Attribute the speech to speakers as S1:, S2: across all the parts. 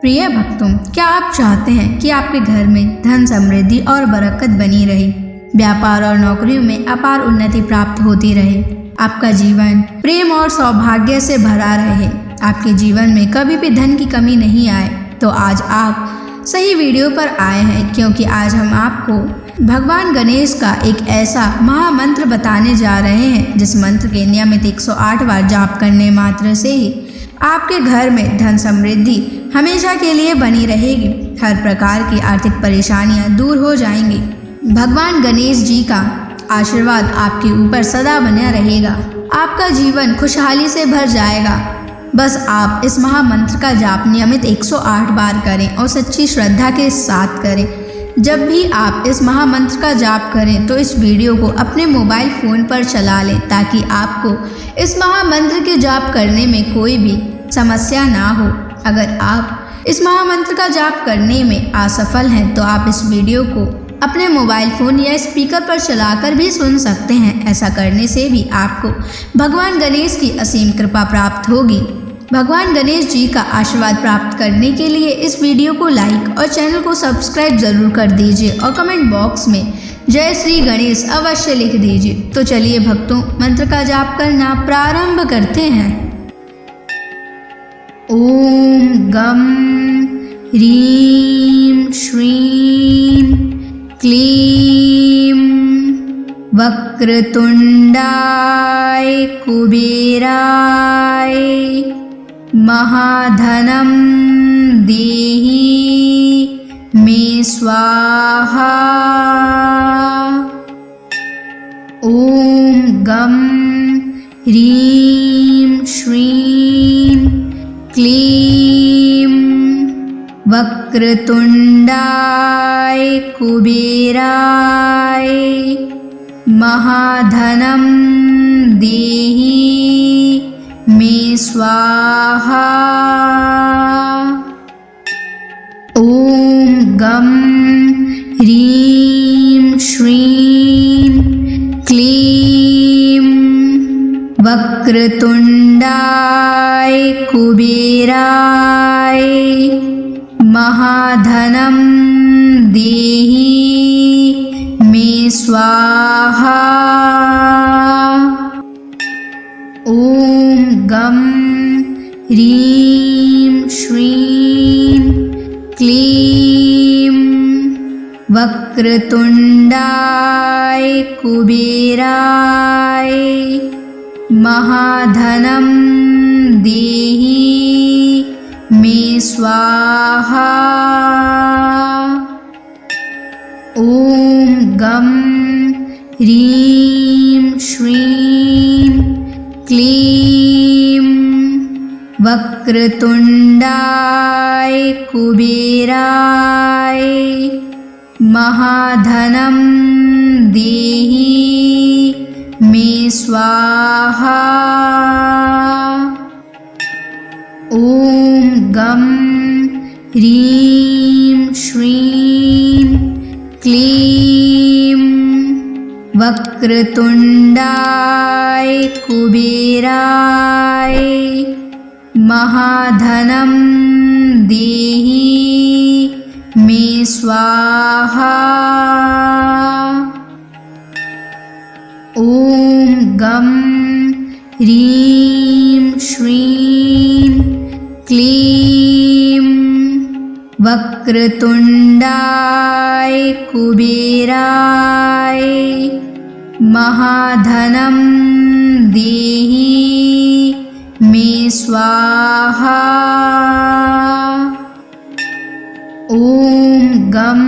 S1: प्रिय भक्तों, क्या आप चाहते हैं कि आपके घर में धन समृद्धि और बरकत बनी रहे, व्यापार और नौकरियों में अपार उन्नति प्राप्त होती रहे, आपका जीवन प्रेम और सौभाग्य से भरा रहे, आपके जीवन में कभी भी धन की कमी नहीं आए, तो आज आप सही वीडियो पर आए हैं, क्योंकि आज हम आपको भगवान गणेश का एक ऐसा महामंत्र बताने जा रहे हैं जिस मंत्र के नियमित 108 बार जाप करने मात्र से ही आपके घर में धन समृद्धि हमेशा के लिए बनी रहेगी। हर प्रकार की आर्थिक परेशानियां दूर हो जाएंगी। भगवान गणेश जी का आशीर्वाद आपके ऊपर सदा बना रहेगा। आपका जीवन खुशहाली से भर जाएगा। बस आप इस महामंत्र का जाप नियमित 108 बार करें और सच्ची श्रद्धा के साथ करें। जब भी आप इस महामंत्र का जाप करें तो इस वीडियो को अपने मोबाइल फ़ोन पर चला लें, ताकि आपको इस महामंत्र के जाप करने में कोई भी समस्या ना हो। अगर आप इस महामंत्र का जाप करने में असफल हैं तो आप इस वीडियो को अपने मोबाइल फ़ोन या स्पीकर पर चलाकर भी सुन सकते हैं। ऐसा करने से भी आपको भगवान गणेश की असीम कृपा प्राप्त होगी। भगवान गणेश जी का आशीर्वाद प्राप्त करने के लिए इस वीडियो को लाइक और चैनल को सब्सक्राइब जरूर कर दीजिए और कमेंट बॉक्स में जय श्री गणेश अवश्य लिख दीजिए। तो चलिए भक्तों, मंत्र का जाप करना प्रारंभ करते हैं। ओम गम ह्रीं श्रीं क्लीं वक्रतुंडाय कुबेराय महाधनं देहि मे स्वाहा। ओम गम ह्रीं श्रीं क्लीं वक्रतुंडाय कुबेराय महाधनं देहि मे स्वाहा। ओम गम ह्रीं श्रीं क्लीं वक्रतुंडाय कुबेराय महाधनं देहि मे स्वाहा। ओम गम ह्रीं श्रीं क्लीं वक्रतुंडाय कुबेराय महाधनं देहि मे स्वाहा। ओम गम ह्रीं श्रीं क्लीं वक्रतुंडाय कुबेराय महाधनं देहि मे स्वाहा। ओम गम ह्रीं श्रीं क्लीं वक्रतुंडाय कुबेराय महाधनं देहि मे स्वाहा। ओम गम ह्रीं श्रीं क्लीं वक्रतुंडाय कुबेराय महाधनं देहि मे स्वाहा। ओम गम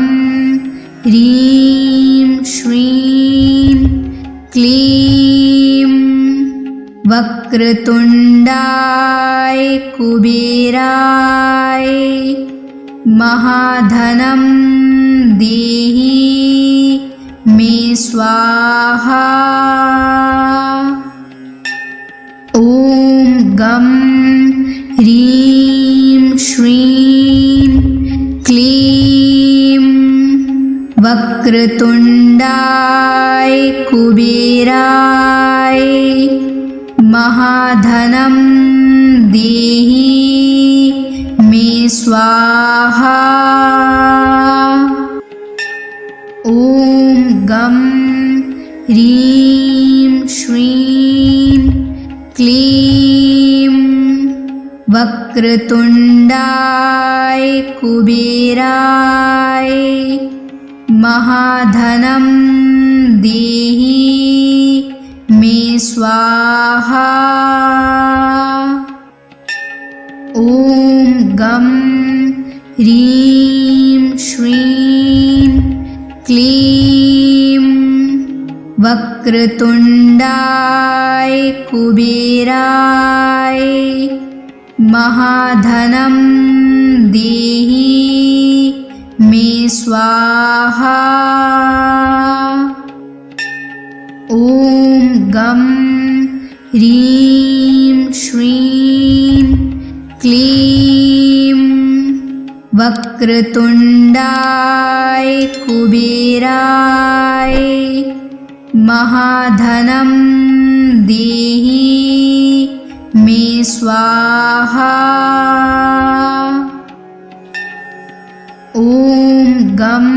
S1: ह्रीं श्रीं क्लीं वक्रतुंडाय कुबेराय महाधनं देहि मे स्वाहा। ओम गम ह्रीं श्रीं क्लीं वक्रतुंडाय कुबेराय महाधनं देहि मे स्वाहा। ॐ गं ह्रीं श्रीं क्लीं वक्रतुण्डाय कुबेराय महाधनं देहि मे स्वाहा। ॐ गं ह्रीं श्रीं क्लीं वक्रतुण्डाय कुबेराय महाधनं देहि मे स्वाहा। ॐ गं ह्रीं श्रीं क्लीं वक्रतुण्डाय कुबेराय महाधनं देहि मे स्वाहा। ॐ गं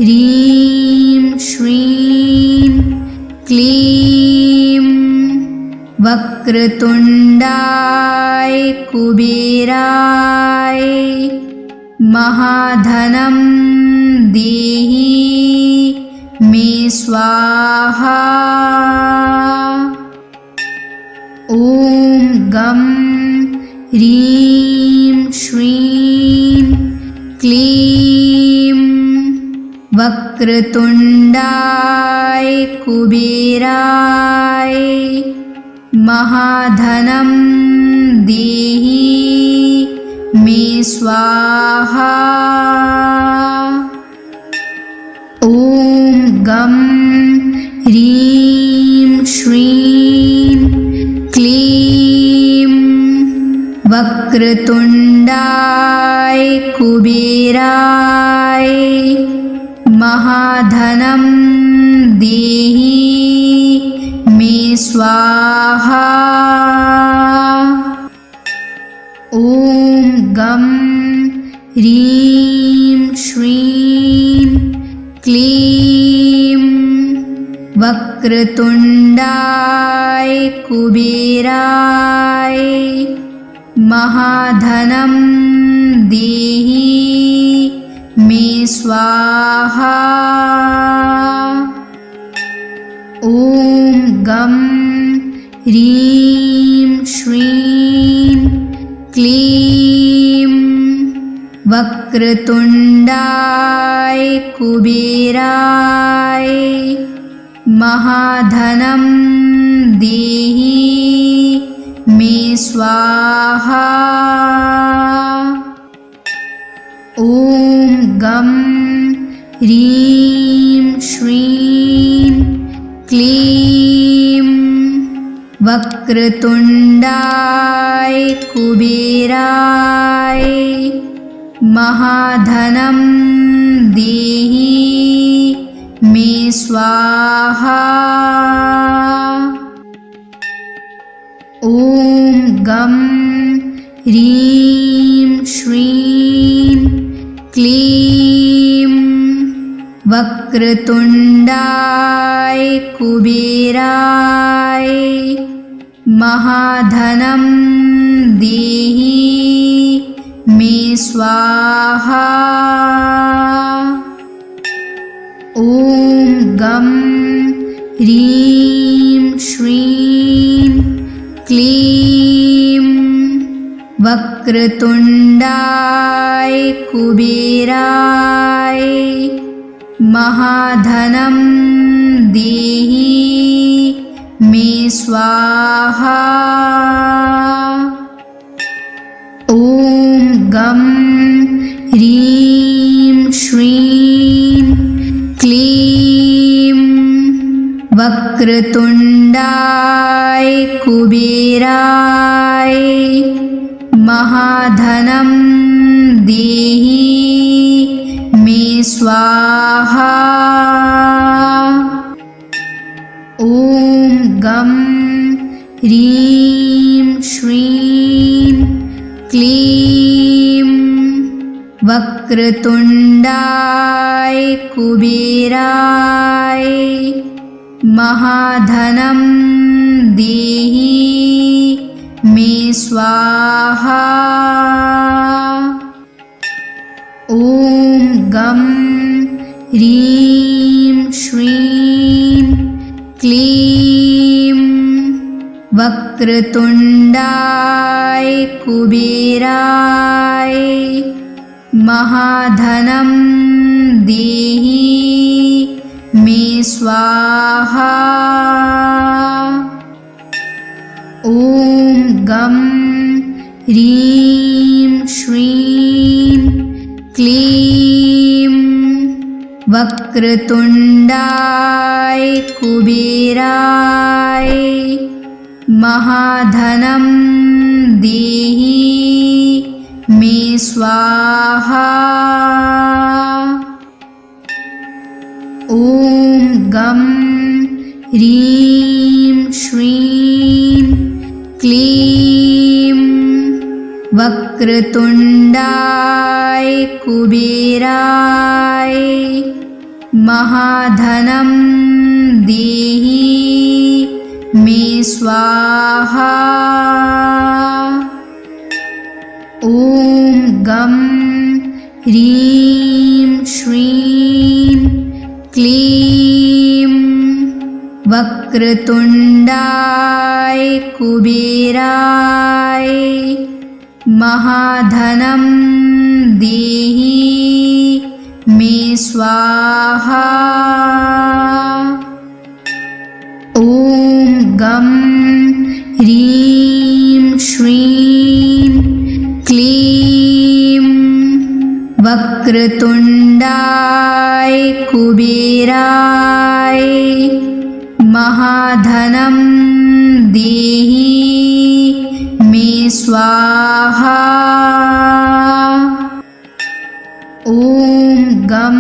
S1: ह्रीं श्रीं क्लीं वक्रतुण्डाय कुबेराय महाधनं देहि मे स्वाहा। ॐ गं ह्रीं श्रीं क्लीं वक्रतुण्डाय कुबेराय महाधनं देहि मे स्वाहा। ॐ गं ह्रीं श्रीं क्लीं वक्रतुण्डाय कुबेराय महाधनं देहि मे स्वाहा। ॐ गं ह्रीं श्रीं क्लीं वक्रतुण्डाय कुबेराय महाधनं देहि मे स्वाहा। ॐ गं ह्रीं श्रीं क्लीं वक्रतुण्डाय कुबेराय महाधनं देहि मे स्वाहा। ॐ गं ह्रीं श्रीं क्लीं वक्रतुण्डाय कुबेराय महाधनं देहि मे स्वाहा। ॐ गं ह्रीं श्रीं क्लीं वक्रतुण्डाय कुबेराय महाधनं देहि मे स्वाहा। ॐ गं ह्रीं श्रीं क्लीं वक्रतुण्डाय कुबेराय महाधनं देहि मे स्वाहा। ॐ गं ह्रीं श्रीं क्लीं वक्रतुण्डाय कुबेराय महाधनं देहि मे स्वाहा। ॐ गं ह्रीं श्रीं क्लीं वक्रतुण्डाय कुबेराय महाधनं देहि मे स्वाहा। ॐ गं ह्रीं श्रीं क्लीं वक्रतुण्डाय कुबेराय महाधनं देहि मे स्वाहा। ॐ गं ह्रीं श्रीं क्लीं वक्रतुण्डाय कुबेराय महाधनं देहि मे स्वाहा। ॐ गं ह्रीं श्रीं क्लीं वक्रतुण्डाय कुबेराय महाधनं देहि मे स्वाहा। ॐ गं ह्रीं श्रीं क्लीं वक्रतुण्डाय कुबेराय महाधनं देहि मे स्वाहा। ॐ गं ह्रीं श्रीं क्लीं वक्रतुण्डाय कुबेराय महाधनं देहि मे स्वाहा। ॐ गं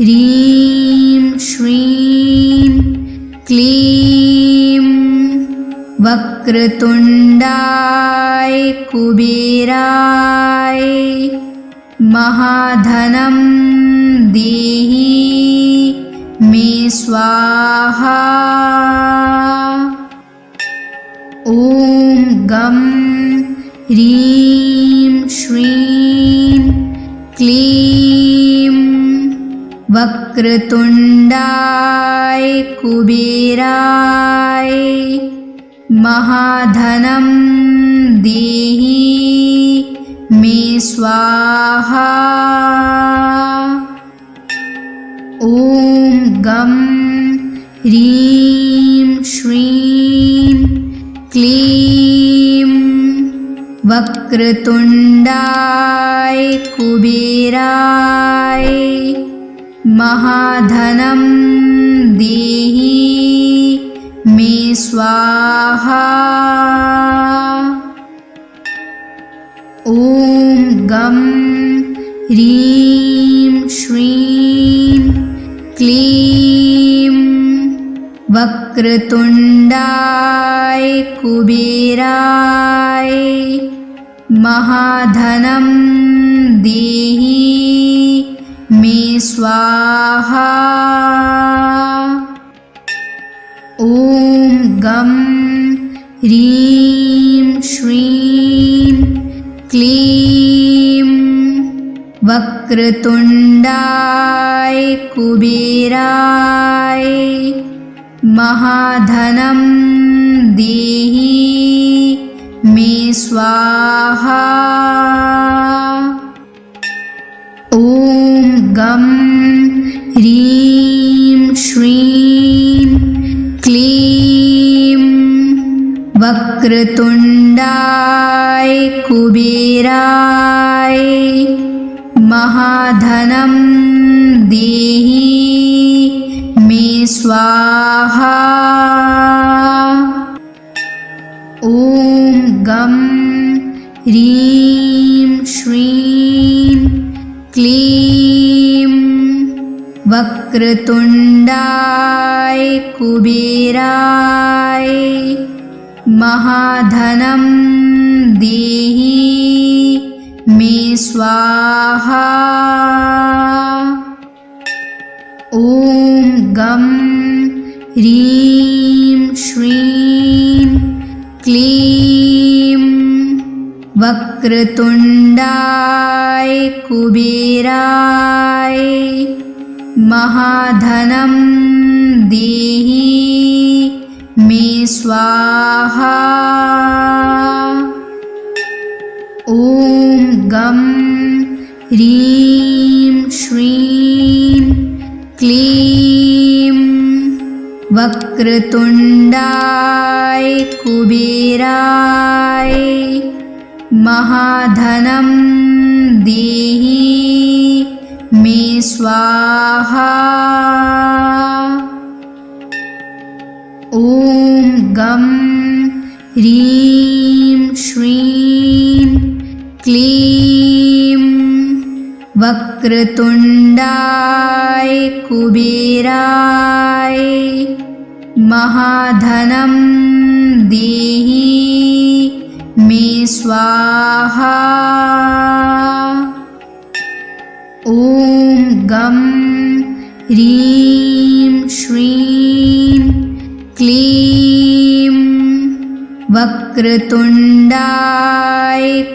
S1: ह्रीं श्रीं क्लीं वक्रतुण्डाय कुबेराय महाधनं देहि मे स्वाहा। ॐ गं ह्रीं श्रीं क्लीं वक्रतुण्डाय कुबेराय महाधनं देहि मे स्वाहा। ॐ गं ह्रीं श्रीं क्लीं वक्रतुण्डाय कुबेराय महाधनं देहि मे स्वाहा। ॐ गं ह्रीं श्रीं क्लीं वक्रतुण्डाय कुबेराय महाधनं देहि मे स्वाहा। ॐ गं ह्रीं श्रीं क्लीं वक्रतुण्डाय कुबेराय महाधनं देहि मे स्वाहा। ॐ गं ह्रीं श्रीं क्लीं वक्रतुण्डाय कुबेराय महाधनं देहि मे स्वाहा। ॐ गं ह्रीं श्रीं क्लीं वक्रतुण्डाय कुबेराय महाधनं देहि मे स्वाहा। ॐ गं ह्रीं श्रीं क्लीं वक्रतुण्डाय कुबेराय महाधनं देहि मे स्वाहा। ॐ गं ह्रीं श्रीं क्लीं वक्रतुण्डाय कुबेराय महाधनं देहि मे स्वाहा। ॐ गं ह्रीं श्रीं क्लीं वक्रतुण्डाय कुबेराय महाधनं देहि मे स्वाहा। ॐ गं ह्रीं श्रीं क्लीं वक्रतुण्डाय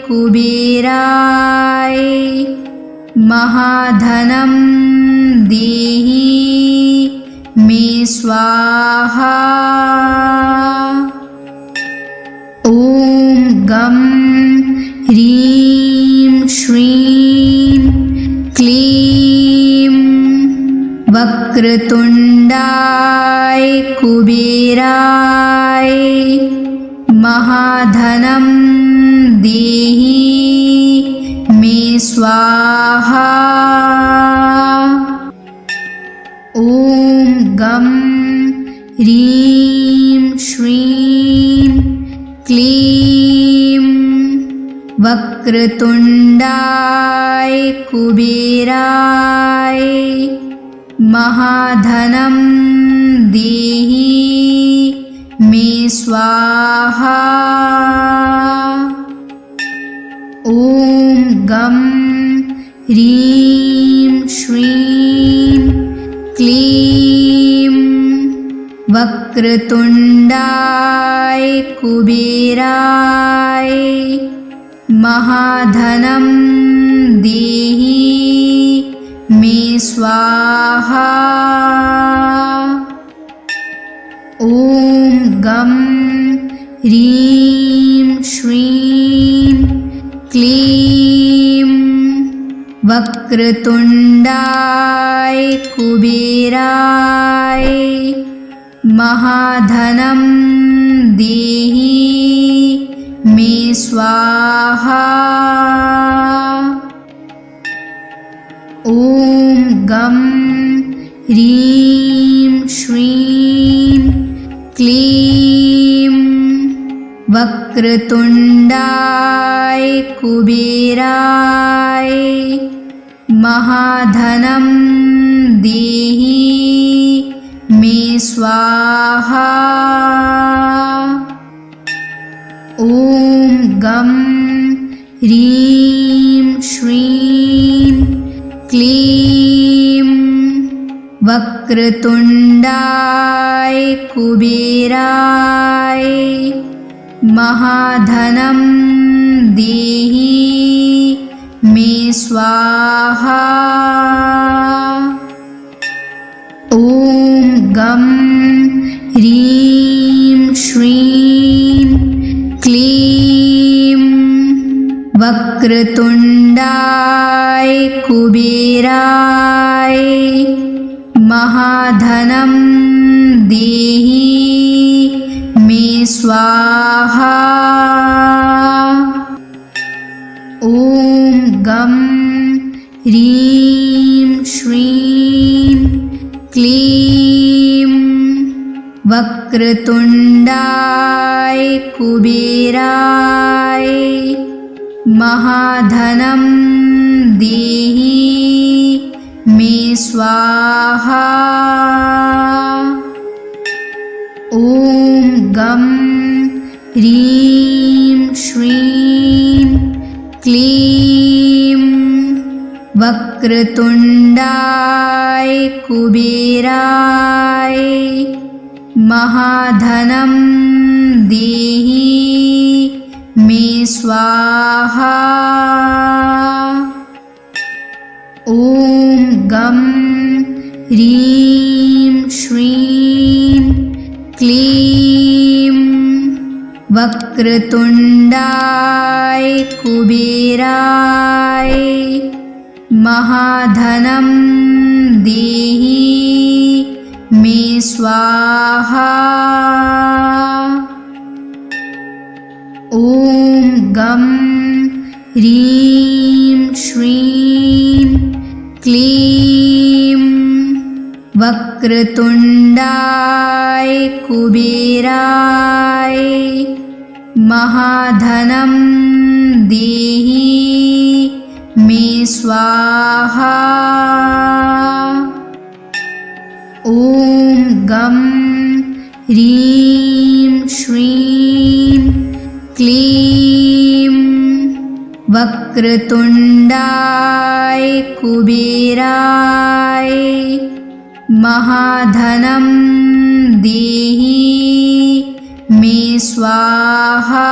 S1: कुबेराय महाधनं देहि मे स्वाहा। ॐ गं ह्रीं श्रीं क्लीं वक्रतुण्डाय कुबेराय महाधनं देहि मे स्वाहा। ॐ गं ह्रीं श्रीं क्लीं वक्रतुण्डाय कुबेराय महाधनं देहि मे स्वाहा। ॐ गं ह्रीं श्रीं क्लीं वक्रतुण्डाय कुबेराय महाधनं देहि मे स्वाहा। ॐ गं ह्रीं श्रीं क्लीं वक्रतुण्डाय कुबेराय महाधनं देहि मे स्वाहा। ॐ गं ह्रीं श्रीं क्लीं वक्रतुण्डाय कुबेराय महाधनं देहि मे स्वाहा। ॐ गं ह्रीं श्रीं क्लीं वक्रतुण्डाय कुबेराय महाधनं देहि मे स्वाहा। ॐ गं ह्रीं श्रीं क्लीं वक्रतुण्डाय कुबेराय महाधनं देहि मे स्वाहा। ॐ गं ह्रीं श्रीं क्लीं वक्रतुण्डाय कुबेराय महाधनं देहि मे स्वाहा। ॐ गं ह्रीं श्रीं क्लीं वक्रतुण्डाय कुबेराय महाधनं देहि मे स्वाहा। ॐ गं ह्रीं श्रीं क्लीं वक्रतुण्डाय कुबेराय महाधनं देहि मे स्वाहा। ॐ गं ह्रीं श्रीं क्लीं वक्रतुण्डाय कुबेराय महाधनं देहि मे स्वाहा। ॐ गं ह्रीं श्रीं क्लीं वक्रतुण्डाय कुबेराय महाधनं देहि मे स्वाहा।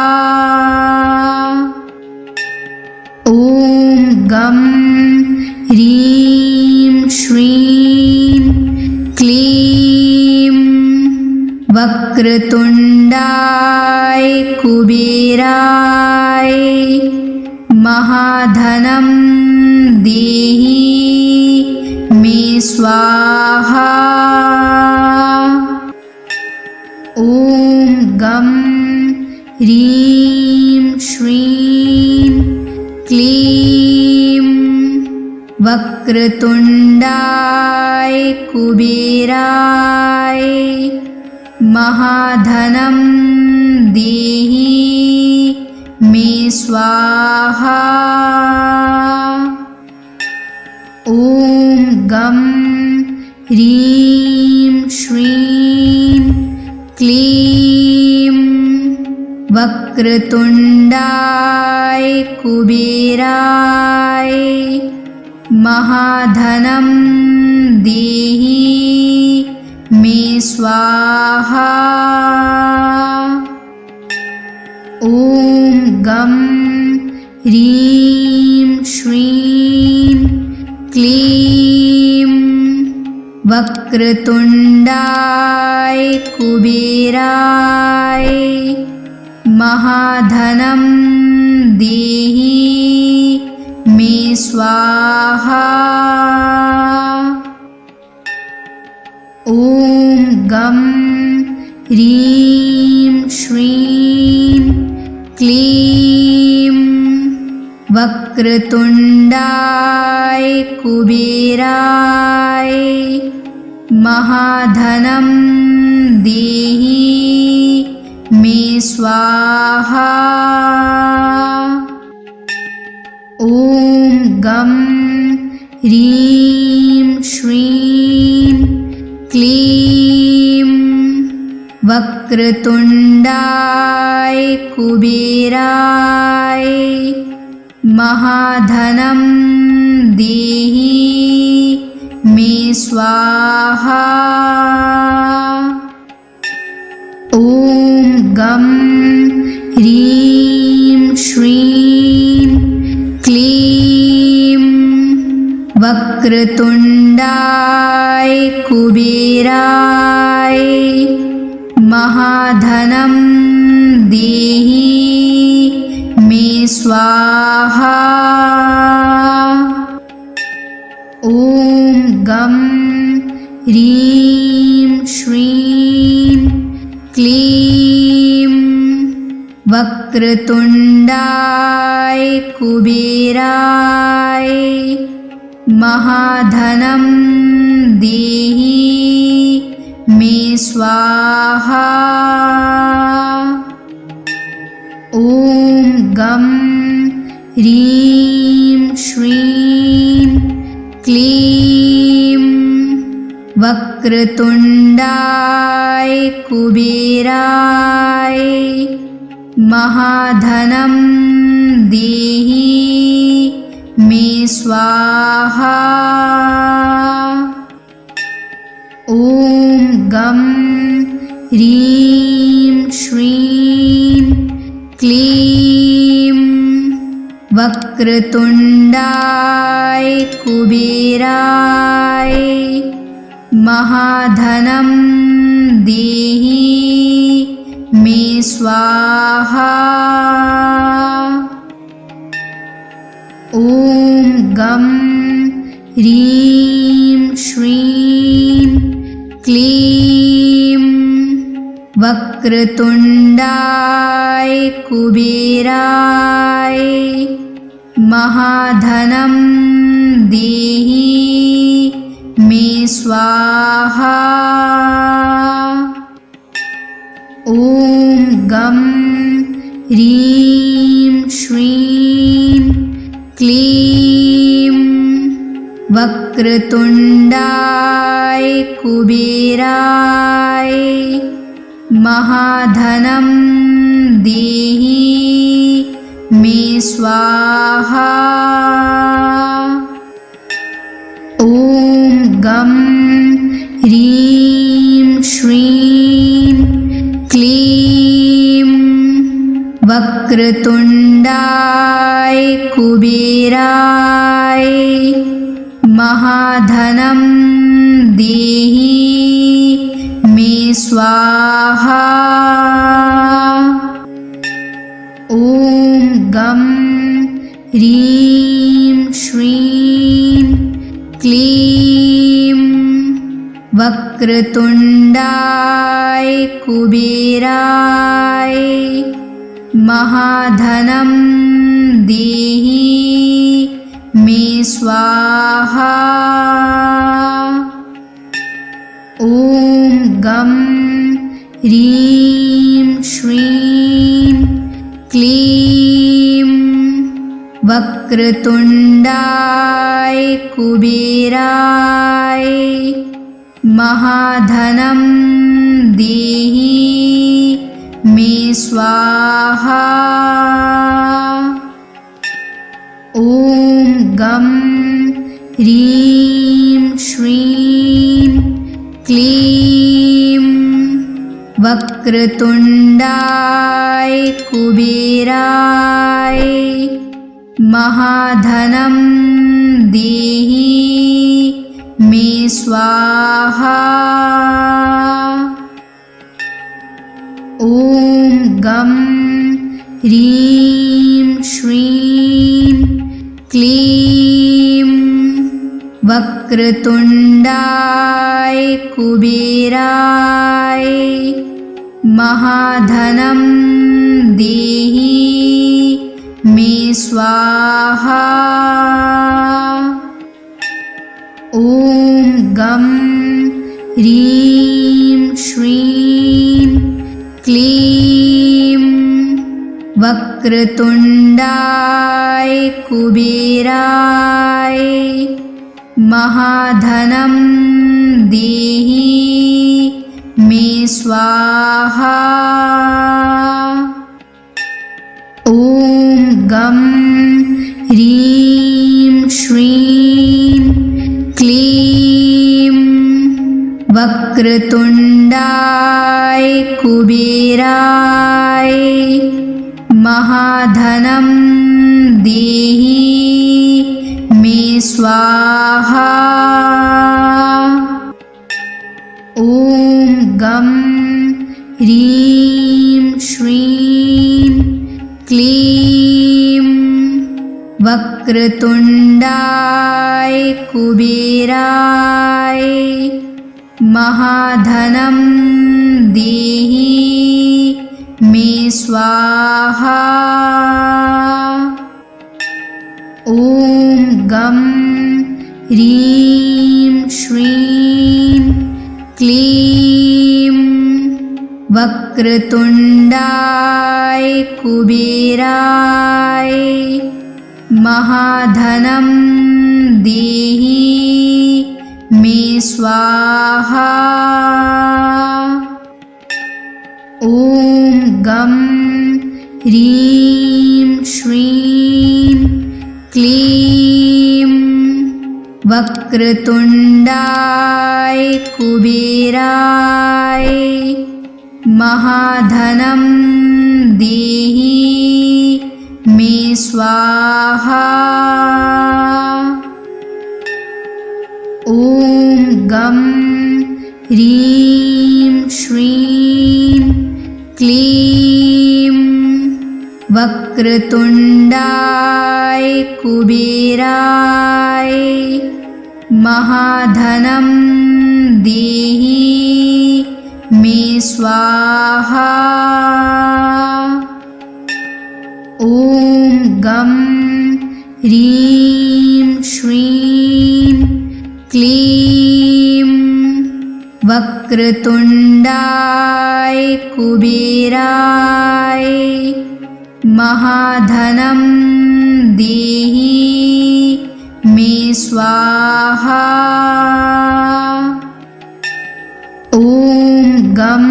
S1: ॐ गं ह्रीं श्रीं क्लीं वक्रतुण्डाय कुबेराय महाधनं देहि मे स्वाहा। ॐ गं ह्रीं श्रीं क्लीं वक्रतुण्डाय कुबेराय महाधनं देहि मे स्वाहा। ॐ गं ह्रीं श्रीं क्लीं वक्रतुण्डाय कुबेराय महाधनं देहि मे स्वाहा। ॐ गं ह्रीं श्रीं क्लीं वक्रतुण्डाय कुबेराय महाधनं देहि मे स्वाहा। ॐ गं ह्रीं श्रीं क्लीं वक्रतुण्डाय कुबेराय महाधनं देहि मे स्वाहा। ॐ गं ह्रीं श्रीं क्लीं वक्रतुण्डाय कुबेराय महाधनं देहि मे स्वाहा। ॐ गं ह्रीं श्रीं क्लीं वक्रतुण्डाय कुबेराय महाधनं देहि मे स्वाहा। ॐ गं ह्रीं श्रीं क्लीं वक्रतुण्डाय कुबेराय महाधनं देहि मे स्वाहा। ॐ गं ह्रीं श्रीं क्लीं वक्रतुण्डाय कुबेराय महाधनं देहि मे स्वाहा। ॐ गं ह्रीं श्रीं क्लीं वक्रतुण्डाय कुबेराय महाधनं देहि मे स्वाहा। ॐ गं ह्रीं श्रीं क्लीं वक्रतुण्डाय कुबेराय महाधनं देहि मे स्वाहा। ॐ गं ह्रीं श्रीं क्लीं वक्रतुण्डाय कुबेराय महाधनं देहि मे स्वाहा। ॐ गं ह्रीं श्रीं क्लीं वक्रतुण्डाय कुबेराय महाधनं देहि मे स्वाहा। ॐ गं ह्रीं श्रीं क्लीं वक्रतुण्डाय कुबेराय महाधनं देहि मे स्वाहा। ॐ गं ह्रीं श्रीं क्लीं वक्रतुण्डाय कुबेराय महाधनं देहि मे स्वाहा। ॐ गं ह्रीं श्रीं क्लीं वक्रतुण्डाय कुबेराय महाधनं देहि मे स्वाहा। ॐ गं ह्रीं श्रीं क्लीं वक्रतुण्डाय कुबेराय महाधनं देहि मे स्वाहा। ॐ गं ह्रीं श्रीं क्लीं वक्रतुण्डाय कुबेराय महाधनं देहि मे स्वाहा। ॐ गं ह्रीं श्रीं क्लीं वक्रतुण्डाय कुबेराय महाधनं देहि मे स्वाहा। ॐ गं ह्रीं श्रीं क्लीं वक्रतुण्डाय कुबेराय महाधनं देहि मे स्वाहा। ॐ गं ह्रीं श्रीं क्लीं वक्रतुण्डाय कुबेराय महाधनं देहि मे स्वाहा। ॐ गं ह्रीं श्रीं क्लीं वक्रतुण्डाय कुबेराय महाधनं देहि मे स्वाहा। ॐ गं ह्रीं श्रीं क्लीं वक्रतुण्डाय कुबेराय महाधनं देहि मे स्वाहा। ॐ गं ह्रीं श्रीं क्लीं वक्रतुण्डाय कुबेराय महाधनं देहि मे स्वाहा। ॐ गं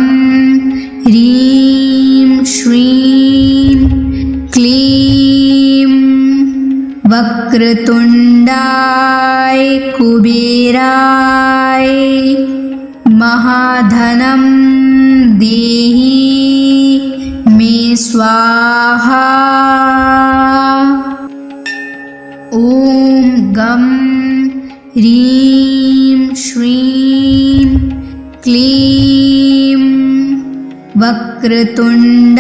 S1: ह्रीं श्रीं क्लीं वक्रतुण्डाय कुबेराय महाधनं देहि मे स्वाहा। ॐ गं ह्रीं श्रीं क्लीं वक्रतुण्डाय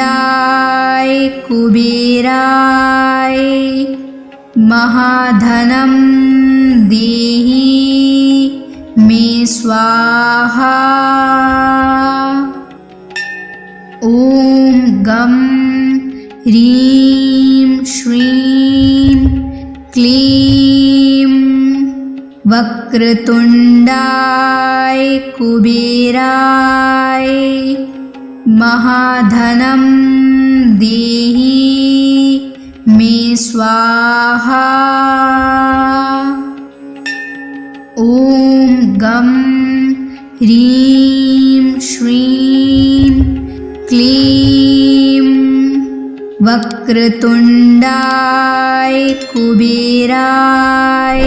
S1: कुबेराय महाधनं देहि मे स्वाहा। ॐ गं ह्रीं श्रीं क्लीं वक्रतुण्डाय कुबेराय महाधनं देहि मे स्वाहा। ॐ गं ह्रीं श्रीं क्लीं वक्रतुण्डाय कुबेराय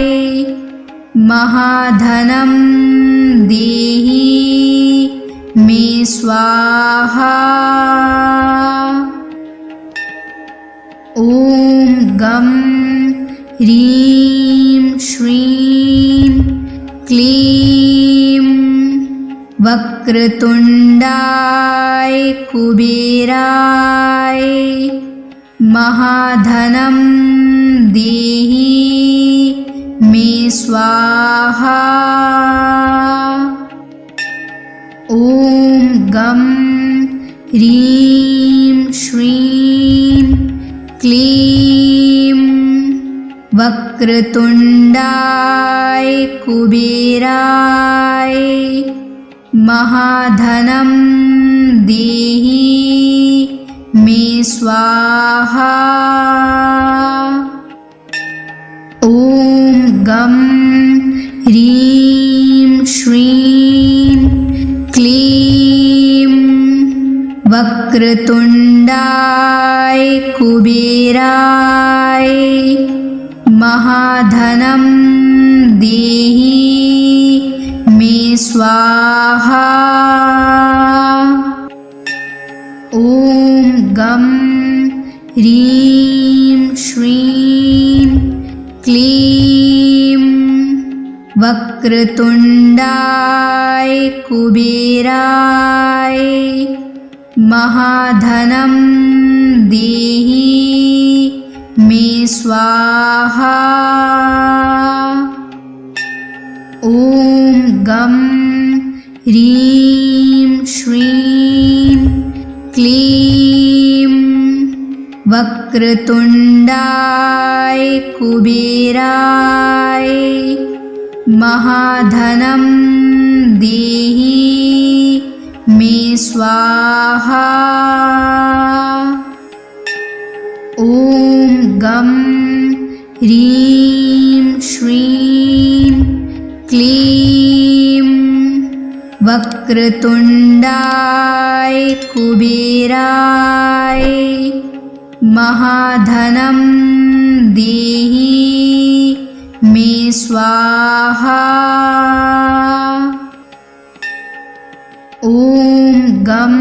S1: महाधनं देहि मे स्वाहा। ॐ गं ह्रीं श्रीं क्लीं वक्रतुण्डाय कुबेराय महाधनं देहि मे स्वाहा। ॐ गं ह्रीं श्रीं क्लीं वक्रतुण्डाय कुबेराय महाधनं देहि मे स्वाहा। ॐ गं ह्रीं श्रीं क्लीं वक्रतुण्डाय कुबेराय महाधनं देहि मे स्वाहा। ॐ गं ह्रीं श्रीं क्लीं वक्रतुण्डाय कुबेराय महाधनं देहि मे स्वाहा। ॐ गं ह्रीं श्रीं क्लीं वक्रतुण्डाय कुबेराय महाधनं देहि मे स्वाहा। ॐ गं ह्रीं श्रीं क्लीं वक्रतुण्डाय कुबेराय महाधनं देहि मे मे स्वाहा। ॐ गं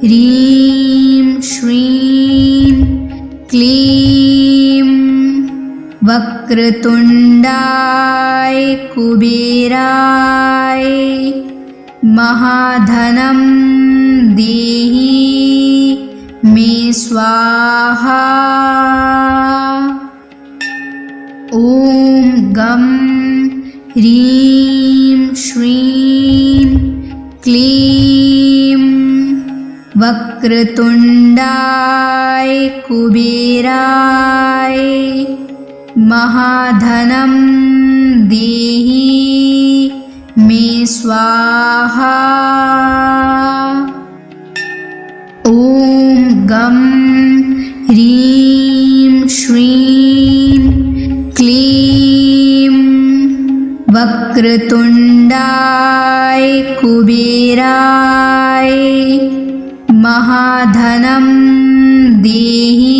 S1: ह्रीं श्रीं क्लीं वक्रतुण्डाय कुबेराय महाधनं देहि मे स्वाहा। ॐ गं ह्रीं श्रीं क्लीं वक्रतुण्डाय कुबेराय महाधनं देहि मे स्वाहा। ॐ गं ह्रीं श्रीं क्लीं वक्रतुण्डाय कुबेराय महाधनं देहि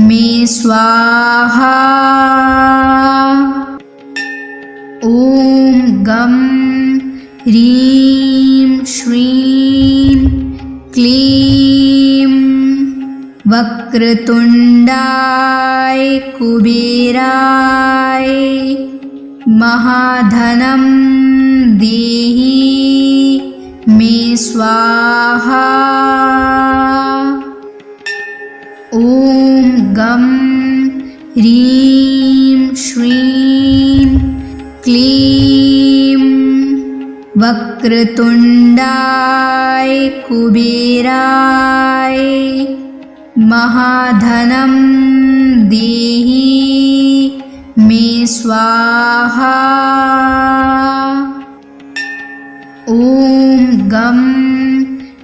S1: मे स्वाहा। ॐ गं ह्रीं श्रीं क्लीं वक्रतुण्डाय कुबेराय महाधनं देहि मे स्वाहा। ॐ गं ह्रीं श्रीं क्लीं वक्रतुण्डाय कुबेराय महाधनं देहि मे स्वाहा। ॐ गं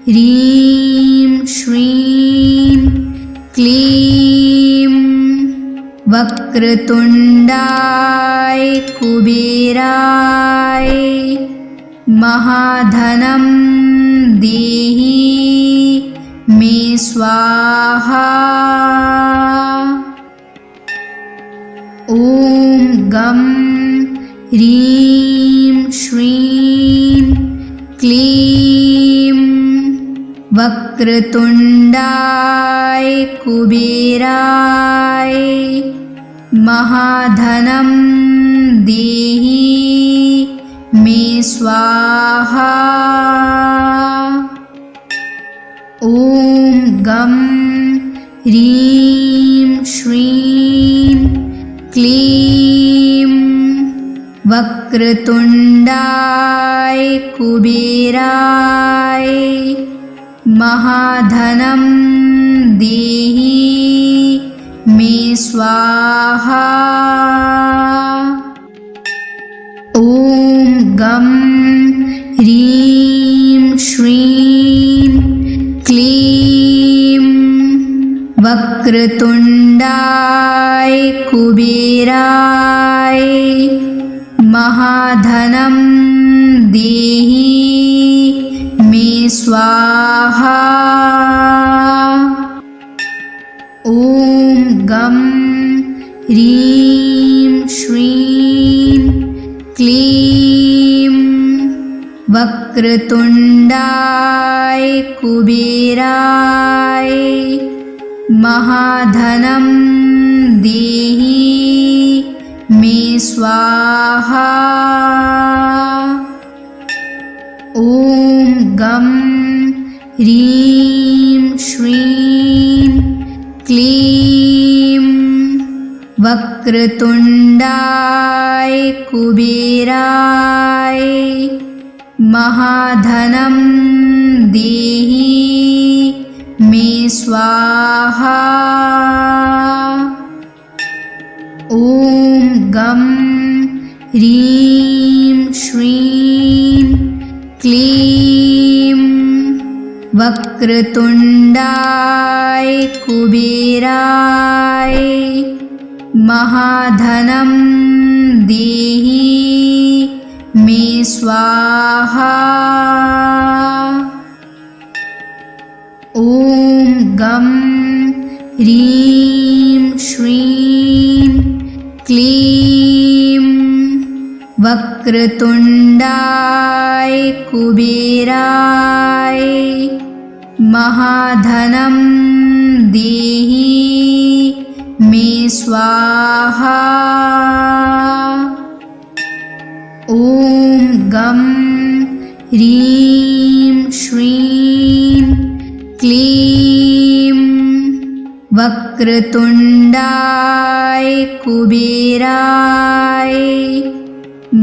S1: ह्रीं श्रीं क्लीं वक्रतुण्डाय कुबेराय महाधनं देहि मे स्वाहा। ॐ गं ह्रीं श्रीं क्लीं वक्रतुण्डाय कुबेराय महाधनं देहि मे स्वाहा। ॐ गं ह्रीं श्रीं क्लीं वक्रतुण्डाय कुबेराय महाधनं देहि मे स्वाहा। ॐ गं ह्रीं श्रीं क्लीं वक्रतुण्डाय कुबेराय महाधनं देहि मे स्वाहा। ॐ गं ह्रीं श्रीं क्लीं वक्रतुण्डाय कुबेराय महाधनं देहि मे स्वाहा। ॐ गं ह्रीं श्रीं क्लीं वक्रतुण्डाय कुबेराय महाधनं देहि मे स्वाहा। ॐ गं ह्रीं श्रीं क्लीं वक्रतुण्डाय कुबेराय महाधनं देहि मे स्वाहा। ॐ गं ह्रीं श्रीं क्लीं वक्रतुण्डाय कुबेराय महाधनं देहि मे स्वाहा। ॐ गं ह्रीं श्रीं क्लीं वक्रतुण्डाय कुबेराय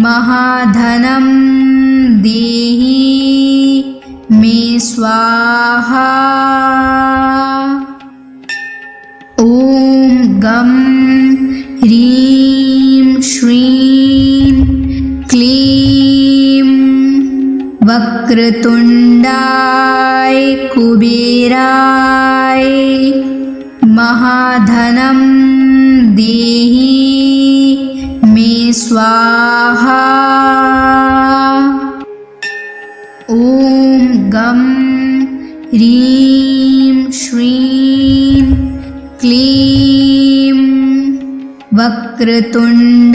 S1: महाधनं देहि मे स्वाहा। ॐ गं ह्रीं श्रीं क्लीं वक्रतुण्डाय कुबेराय महाधनं देहि मे स्वाहा। ॐ गं ह्रीं श्रीं क्लीं वक्रतुण्डाय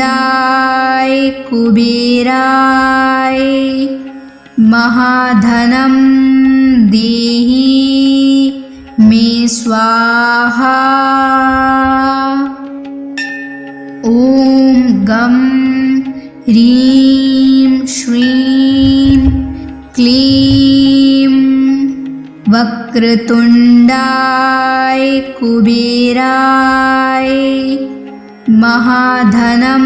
S1: कुबेराय महाधनं देहि मे स्वाहा। ॐ गं ह्रीं श्रीं क्लीं वक्रतुण्डाय कुबेराय महाधनं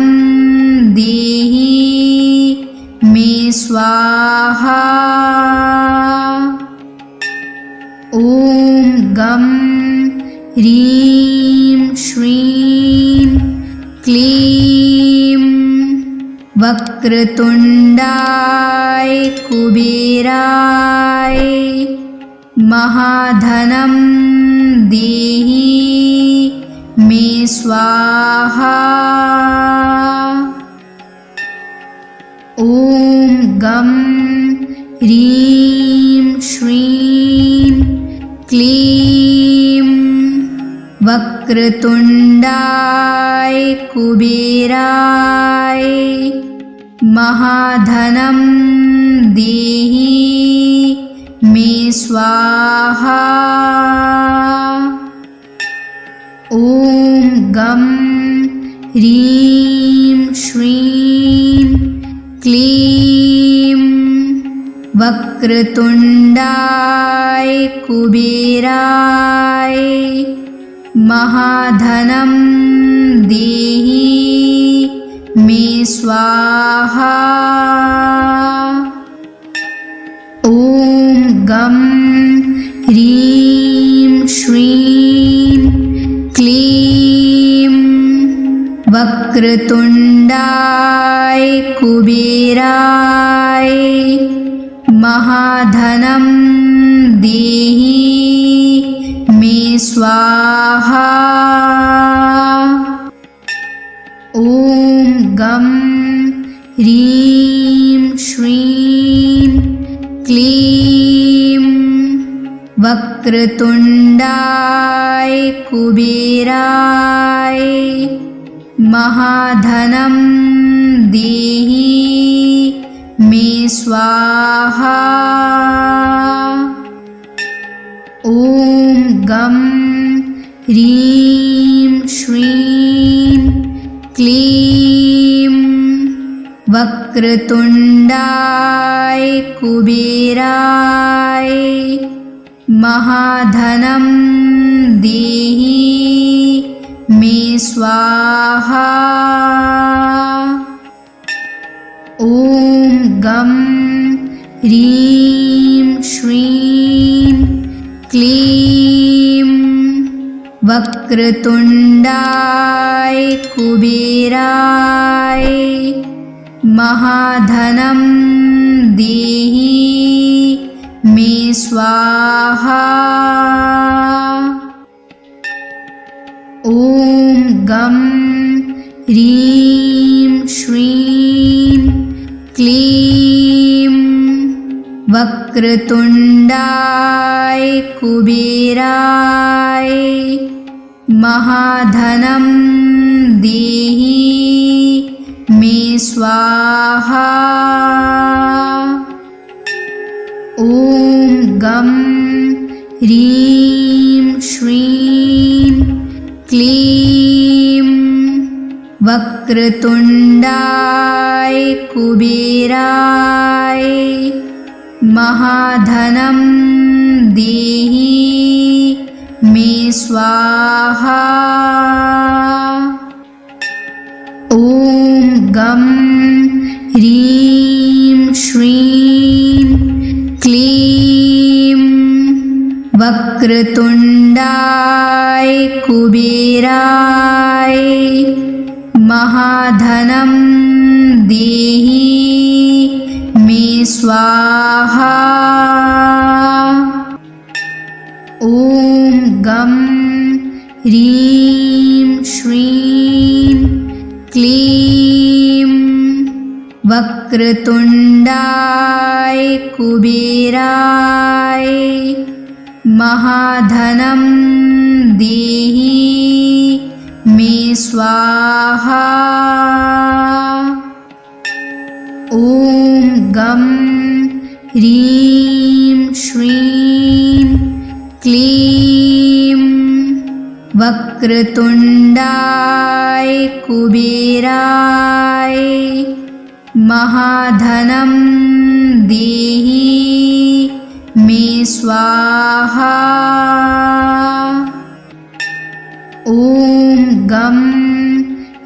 S1: देहि मे स्वाहा। ॐ गं ह्रीं श्रीं क्लीं वक्रतुण्डाय कुबेराय महाधनं देहि मे स्वाहा। ॐ गं ह्रीं श्रीं क्लीं वक्रतुण्डाय कुबेराय महाधनं देहि मे स्वाहा। ॐ गं ह्रीं श्रीं क्लीं वक्रतुण्डाय कुबेराय महाधनं देहि मे स्वाहा। ॐ गं ह्रीं श्रीं क्लीं वक्रतुण्डाय कुबेराय महाधनं देहि मे स्वाहा। ॐ गं ह्रीं श्रीं क्लीं वक्रतुण्डाय कुबेराय महाधनं देहि मे स्वाहा। ॐ गं ह्रीं श्रीं क्लीं वक्रतुण्डाय कुबेराय महाधनं देहि मे स्वाहा। ॐ गं ह्रीं श्रीं क्लीं वक्रतुण्डाय कुबेराय महाधनं देहि मे स्वाहा। ॐ गं ह्रीं श्रीं क्लीं वक्रतुण्डाय कुबेराय महाधनं देहि मे स्वाहा। ॐ गं ह्रीं श्रीं क्लीं वक्रतुण्डाय कुबेराय महाधनं देहि मे स्वाहा। ॐ गं ह्रीं श्रीं क्लीं वक्रतुण्डाय कुबेराय महाधनं देहि मे स्वाहा। ॐ गं ह्रीं श्रीं क्लीं वक्रतुण्डाय कुबेराय महाधनं देहि मे स्वाहा। ॐ गं ह्रीं श्रीं क्लीं वक्रतुण्डाय कुबेराय महाधनं देहि मे स्वाहा। ॐ गं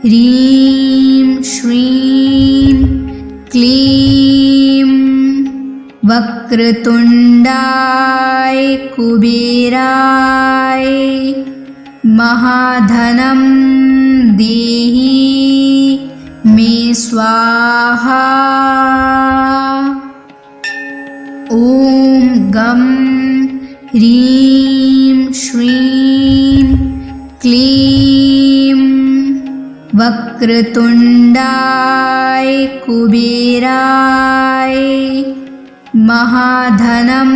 S1: ह्रीं श्रीं क्लीं वक्रतुण्डाय कुबेराय महाधनं देहि मे स्वाहा। ॐ गं ह्रीं श्रीं क्लीं वक्रतुण्डाय कुबेराय महाधनं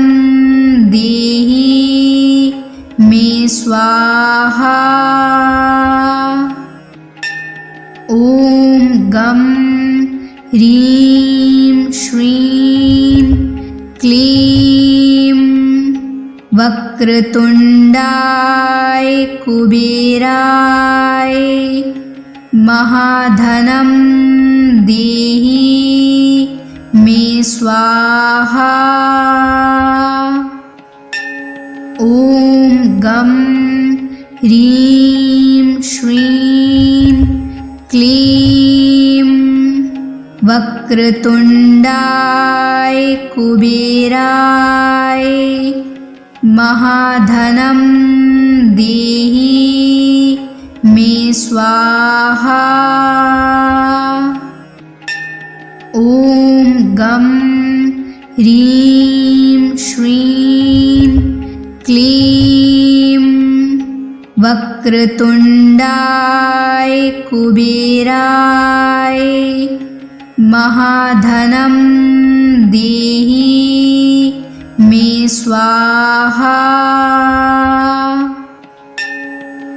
S1: देहि मे स्वाहा। ॐ गं ह्रीं श्रीं क्लीं वक्रतुण्डाय कुबेराय महाधनं देहि मे स्वाहा। ॐ गं ह्रीं श्रीं क्लीं वक्रतुण्डाय कुबेराय महाधनं देहि मे स्वाहा। ॐ गं ह्रीं श्रीं क्लीं वक्रतुण्डाय कुबेराय महाधनं देहि मे स्वाहा।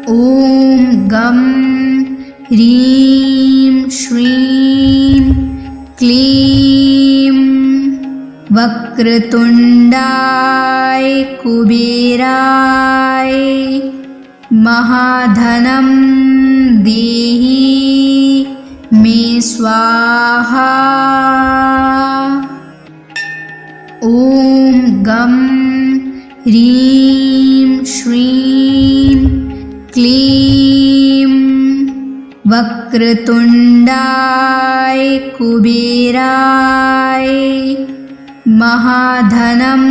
S1: ॐ गं ह्रीं श्रीं क्लीं वक्रतुण्डाय कुबेराय महाधनं देहि मे स्वाहा। ॐ गं ह्रीं श्रीं क्लीं वक्रतुण्डाय कुबेराय महाधनं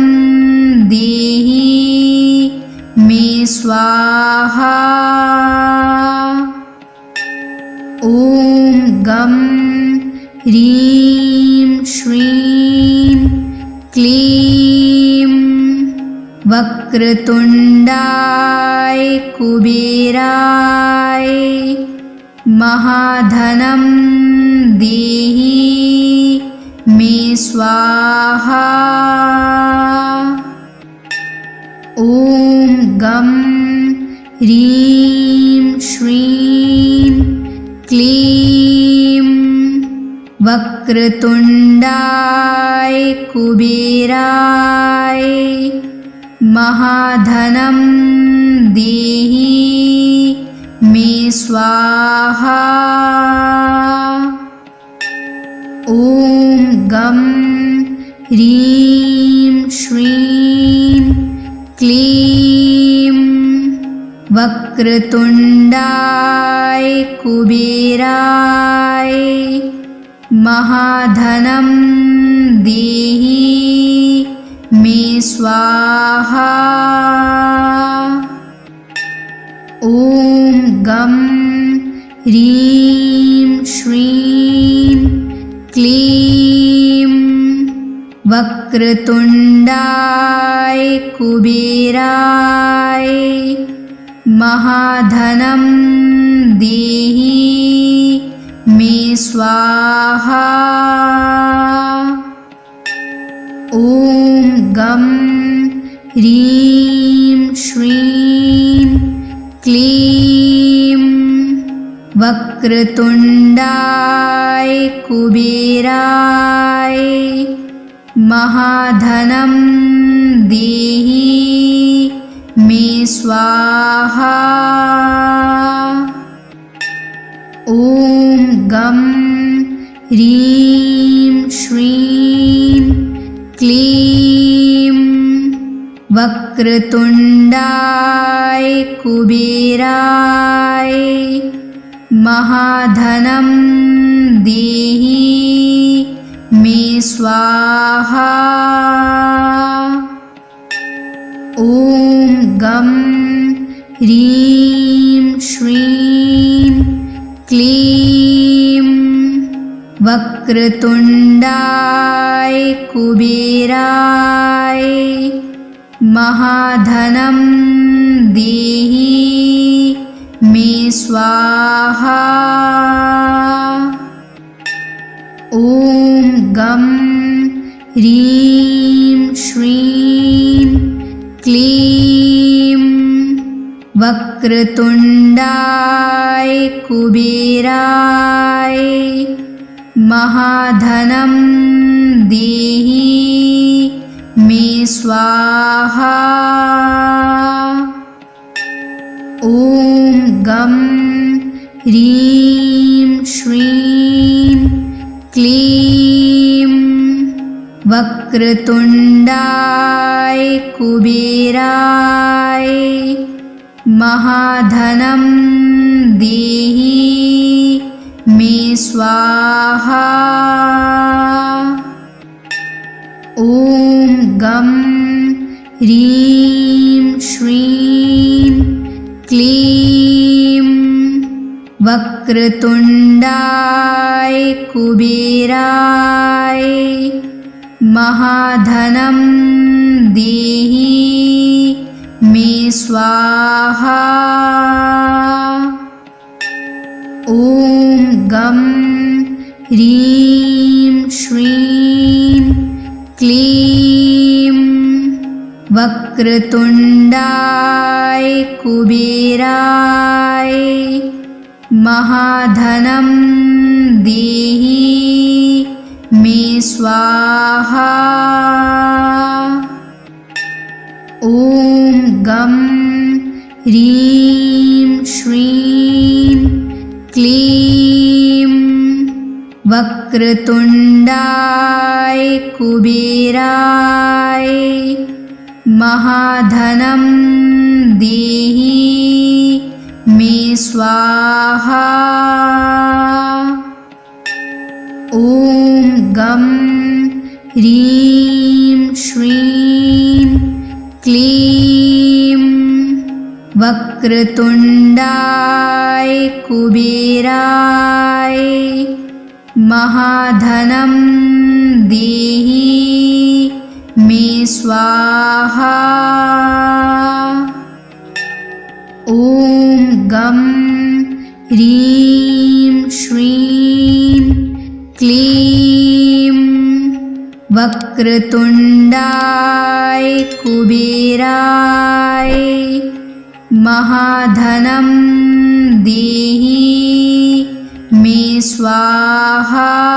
S1: देहि मे स्वाहा। ॐ गं ह्रीं श्रीं क्लीं वक्रतुण्डाय कुबेराय महाधनं देहि मे स्वाहा। ॐ गं ह्रीं श्रीं क्लीं वक्रतुण्डाय कुबेराय महाधनं देहि मे स्वाहा। ॐ गं ह्रीं श्रीं क्लीं वक्रतुण्डाय कुबेराय महाधनं देहि मे स्वाहा। ॐ गं ह्रीं श्रीं क्लीं वक्रतुण्डाय कुबेराय महाधनं देहि मे स्वाहा। ॐ गं ह्रीं श्रीं क्लीं वक्रतुण्डाय कुबेराय महाधनं देहि मे स्वाहा। ॐ गं ह्रीं श्रीं क्लीं वक्रतुण्डाय कुबेराय महाधनं देहि मे स्वाहा। ॐ गं ह्रीं श्रीं क्लीं वक्रतुण्डाय कुबेराय महाधनं देहि मे स्वाहा। ॐ गं ह्रीं श्रीं क्लीं वक्रतुण्डाय कुबेराय महाधनं देहि मे स्वाहा। ॐ गं ह्रीं श्रीं क्लीं वक्रतुण्डाय कुबेराय महाधनं देहि मे स्वाहा। ॐ गं ह्रीं श्रीं क्लीं वक्रतुण्डाय कुबेराय महाधनं देहि मे स्वाहा। ॐ गं ह्रीं श्रीं क्लीं वक्रतुण्डाय कुबेराय महाधनं देहि मे स्वाहा। ॐ गं ह्रीं श्रीं क्लीं वक्रतुण्डाय कुबेराय महाधनं देहि मे स्वाहा। ॐ गं ह्रीं श्रीं क्लीं वक्रतुण्डाय कुबेराय महाधनं देहि मे स्वाहा। ॐ गं ह्रीं श्रीं क्लीं वक्रतुण्डाय कुबेराय महाधनं देहि स्वाहा।